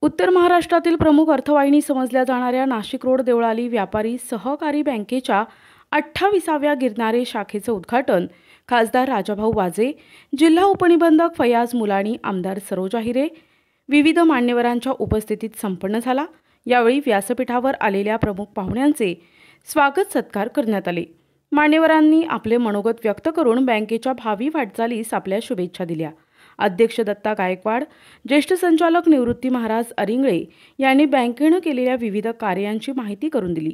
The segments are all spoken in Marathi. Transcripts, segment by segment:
उत्तर महाराष्ट्रातील प्रमुख अर्थवाहिनी समजल्या जाणाऱ्या नाशिक रोड देवळाली व्यापारी सहकारी बँकेच्या 28व्या गिरणारे शाखेचं उद्घाटन खासदार राजाभाऊ वाजे, जिल्हा उपनिबंधक फयाज मुलानी, आमदार सरोजा हिरे, विविध मान्यवरांच्या उपस्थितीत संपन्न झाला। यावेळी व्यासपीठावर आलेल्या प्रमुख पाहुण्यांचे स्वागत सत्कार करण्यात आले। मान्यवरांनी आपले मनोगत व्यक्त करून बँकेच्या भावी वाटचालीस आपल्या शुभेच्छा दिल्या। अध्यक्ष दत्ता गायकवाड, ज्येष्ठ संचालक निवृत्ती महाराज अरिंगळे यांनी बँकेने केलेल्या विविध कार्यांची माहिती करून दिली।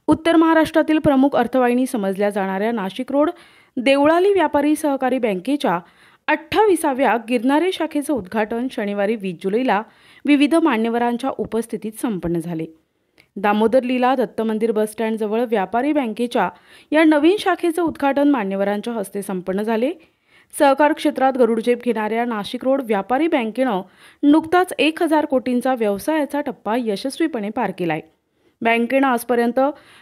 उत्तर महाराष्ट्रातील प्रमुख अर्थवाहिनी समजल्या जाणाऱ्या नाशिक रोड देवळाली व्यापारी सहकारी बँकेच्या 28व्या गिरणारे शाखेचं उद्घाटन शनिवारी 20 जुलैला विविध मान्यवरांच्या उपस्थितीत संपन्न झाले। दामोदर लीला दत्त मंदिर बस स्टँड जवळ व्यापारी बँकेच्या या नवीन शाखेचं उद्घाटन मान्यवरांच्या हस्ते संपन्न झाले। सहकार क्षेत्रात गरुडझेप घेणाऱ्या नाशिक रोड व्यापारी बँकेनं नुकताच 1000 कोटींचा व्यवसायाचा टप्पा यशस्वीपणे पार केलाय। बँकेनं आजपर्यंत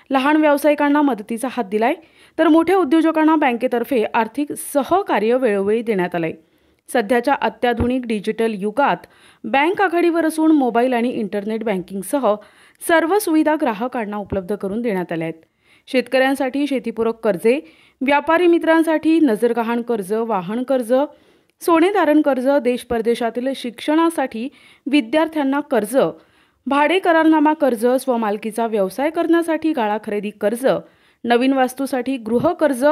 लहान व्यावसायिकांना मदतीचा हात दिलाय, तर मोठ्या उद्योजकांना बँकेतर्फे आर्थिक सहकार्य वेळोवेळी देण्यात आलंय। सध्याच्या अत्याधुनिक डिजिटल युगात बँक आघाडीवर असून मोबाईल आणि इंटरनेट बँकिंगसह सर्व सुविधा ग्राहकांना उपलब्ध करून देण्यात आल्या आहेत। शेतकऱ्यांसाठी शेतीपूरक कर्जे, व्यापारी मित्रांसाठी नजरगहाण कर्ज, वाहन कर्ज, सोने तारण कर्ज, देश परदेशातील शिक्षणासाठी विद्यार्थ्यांना कर्ज, भाडे करारनामा कर्ज, स्वमालकीचा व्यवसाय करण्यासाठी गाळा खरेदी कर्ज, नवीन वास्तूसाठी गृह कर्ज,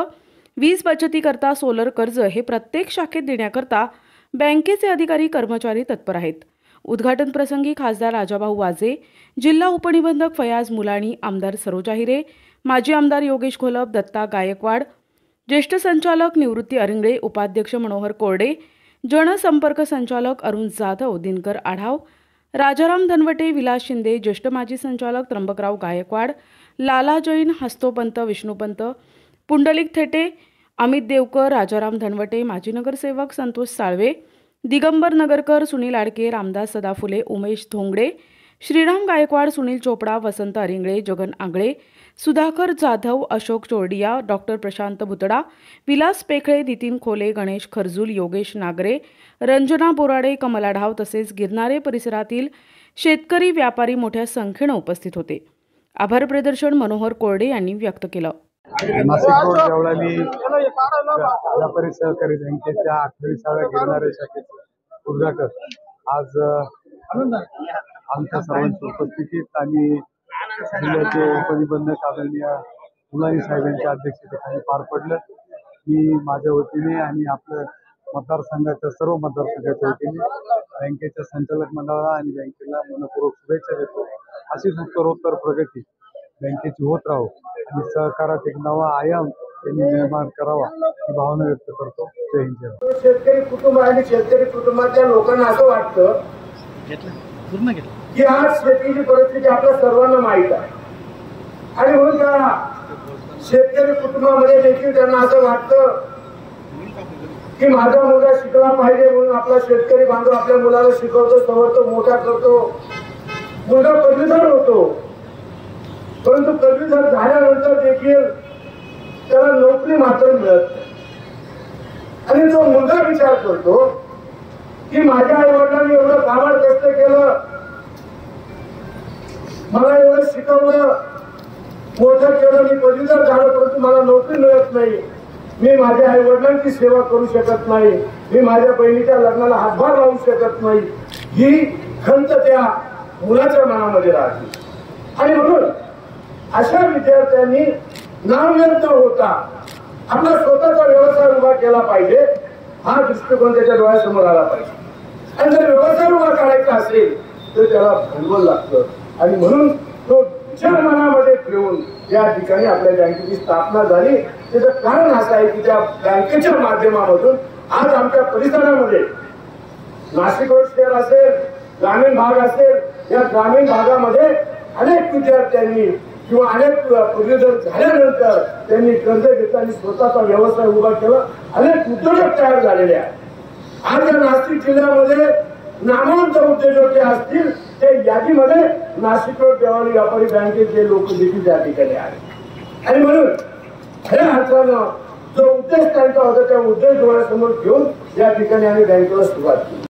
वीज बचतीकरता सोलर कर्ज हे प्रत्येक शाखेत देण्याकरता बँकेचे अधिकारी कर्मचारी तत्पर आहेत। उद्घाटन प्रसंगी खासदार राजाभाऊ वाजे, जिल्हा उपनिबंधक फयाज मुलानी, आमदार सरोजा हिरे, माजी आमदार योगेश घोलप, दत्ता गायकवाड, ज्येष्ठ संचालक निवृत्ती अरिंगळे, उपाध्यक्ष मनोहर कोरडे, जनसंपर्क संचालक अरुण जाधव, दिनकर आढाव, राजाराम धनवटे, विलास शिंदे, ज्येष्ठ माजी संचालक त्र्यंबकराव गायकवाड, लाला जैन, हस्तोपंत विष्णुपंत, पुंडलिक थेटे, अमित देवकर, राजाराम धनवटे, माजी नगरसेवक संतोष साळवे, दिगंबर नगरकर, सुनील आडके, रामदास सदाफुले, उमेश धोंगडे, श्रीराम गायकवाड, सुनील चोपडा, वसंत अरिंगळे, जगन आंगळे, सुधाकर जाधव, अशोक चोरडिया, डॉक्टर प्रशांत भुतडा, विलास पेखळे, नितीन खोले, गणेश खरजूल, योगेश नागरे, रंजना बोराडे, कमला ढाव तसेच गिरणारे परिसरातील शेतकरी व्यापारी मोठ्या संख्येने उपस्थित होते। आभार प्रदर्शन मनोहर कोरडे यांनी व्यक्त केलं। नाशिक रोड देवळाली व्यापारी सहकारी बँकेच्या 28व्या गिरणारे शाखेचे उद्घाटन आज आमच्या सर्वांच्या उपस्थितीत आणि जिल्ह्याचे उपनिबंधक आदरणीय मुलानी साहेबांच्या अध्यक्षतेखाली पार पडलं। मी माझ्या वतीने आणि आपल्या मतदारसंघाच्या सर्व मतदारसंघाच्या वतीने बँकेच्या संचालक मंडळाला आणि बँकेला मनपूर्वक शुभेच्छा देतो। अशीच उत्तरोत्तर प्रगती बँकेची होत राहो आणि सहकारात एक नवा आयाम त्यांनी निर्माण करावा ही भावना व्यक्त करतो। जय हिंद, जय भारत। शेतकरी कुटुंब आणि शेतकरी कुटुंबाच्या लोकांना असं वाटतं की आज शेतीची परिस्थिती आपल्या सर्वांना माहीत आहे आणि म्हणून त्या शेतकरी कुटुंबामध्ये देखील त्यांना असं वाटतं की माझा मुलगा शिकला पाहिजे, म्हणून आपला शेतकरी बांधव आपल्या मुलाला शिकवतो, सवरतो, मोठा करतो, मुलगा पदवीधर होतो। परंतु पदवीधर झाल्यानंतर देखील त्याला नोकरी मात्र मिळत नाही आणि तो मुलगा विचार करतो की माझ्या आई वडिलांनी एवढं कामात कष्ट केलं, मला एवढं शिकवलं, मोठं केलं, मी पदवीधर झालो, परंतु मला नोकरी मिळत नाही, मी माझ्या आई वडिलांची सेवा करू शकत नाही, मी माझ्या बहिणीच्या लग्नाला हातभार लावू शकत नाही, ही खंत त्या मुलाच्या मनामध्ये राहते। आणि म्हणून अशा विद्यार्थ्यांनी नामव्यर्थ होता आपला स्वतःचा व्यवसाय उभा केला पाहिजे, हा दृष्टिकोन त्याच्या डोळ्यासमोर आला पाहिजे। आणि जर व्यवसाय उभा करायचा असेल तर त्याला भांडवल लागतं आणि म्हणून तो विचार मनामध्ये ठेवून या ठिकाणी आपल्या बँकेची स्थापना झाली। त्याचं कारण असं आहे की त्या बँकेच्या माध्यमामधून आज आमच्या परिसरामध्ये नाशिक रोड शहर असेल, ग्रामीण भाग असेल, या ग्रामीण भागामध्ये अनेक विद्यार्थ्यांनी किंवा अनेक पदवीधर झाल्यानंतर त्यांनी कर्ज घेतलं आणि स्वतःचा व्यवसाय उभा केला। अनेक उद्योजक तयार झालेले आहेत। आज या नाशिक जिल्ह्यामध्ये नामवंत उद्योजक जे असतील ते यादीमध्ये नाशिक रोड देवळाली व्यापारी बँकेचे लोक देखील त्या ठिकाणी आहेत। आणि म्हणून खऱ्या अर्थानं जो उद्देश त्यांचा होता त्या उद्देश डोळ्यासमोर घेऊन या ठिकाणी आम्ही बँकेला सुरुवात केली।